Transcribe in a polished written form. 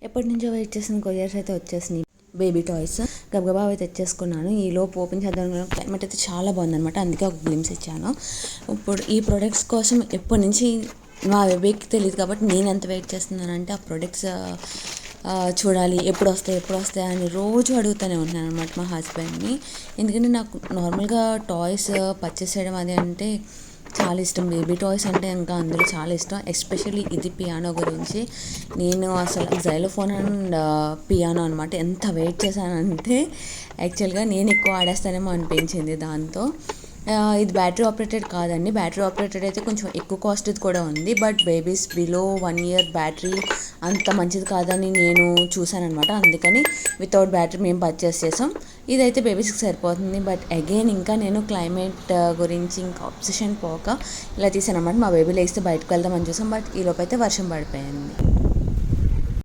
ఎప్పటి నుంచో వెయిట్ చేసిన కొరియర్స్ అయితే వచ్చేసినాయి. బేబీ టాయ్స్ గబగబా అయితే తెచ్చేసుకున్నాను. ఈలోపు ఓపెన్ చేద్దాం. క్లైమేట్ అయితే చాలా బాగుందనమాట, అందుకే ఒక గ్లిమ్స్ ఇచ్చాను. ఇప్పుడు ఈ ప్రొడక్ట్స్ కోసం ఎప్పటి నుంచి మా బేబీకి తెలియదు కాబట్టి నేను ఎంత వెయిట్ చేస్తున్నానంటే ఆ ప్రొడక్ట్స్ చూడాలి, ఎప్పుడు వస్తాయి అని రోజు అడుగుతూనే ఉన్నాను అనమాట మా హస్బెండ్ని. ఎందుకంటే నాకు నార్మల్గా టాయ్స్ పర్చేస్ చేయడం అది అంటే చాలా ఇష్టం. బేబీ టాయ్స్ అంటే ఇంకా అందులో చాలా ఇష్టం. ఎస్పెషల్లీ ఇది పియానో గురించి. నేను అసలు జైలోఫోన్ అండ్ పియానో అనమాట ఎంత వెయిట్ చేశానంటే యాక్చువల్గా నేను ఎక్కువ ఆడేస్తానేమో అనిపించింది దాంతో. ఇది బ్యాటరీ ఆపరేటెడ్ కాదండి. బ్యాటరీ ఆపరేటెడ్ అయితే కొంచెం ఎక్కువ కాస్ట్ది కూడా ఉంది. But babies below 1 year battery అంత మంచిది కాదని నేను చూశాను అనమాట. అందుకని వితౌట్ బ్యాటరీ మేము పర్చేస్ చేసాం. ఇదైతే బేబీస్కి సరిపోతుంది. బట్ అగైన్ ఇంకా నేను క్లైమేట్ గురించి ఇంకా ఆబ్సెషన్ పోక ఇలా తీసాను అనమాట. మా బేబీ లేస్తే బయటకు వెళ్దామని చూసాం. బట్ ఈలోపు అయితే వర్షం పడిపోయింది.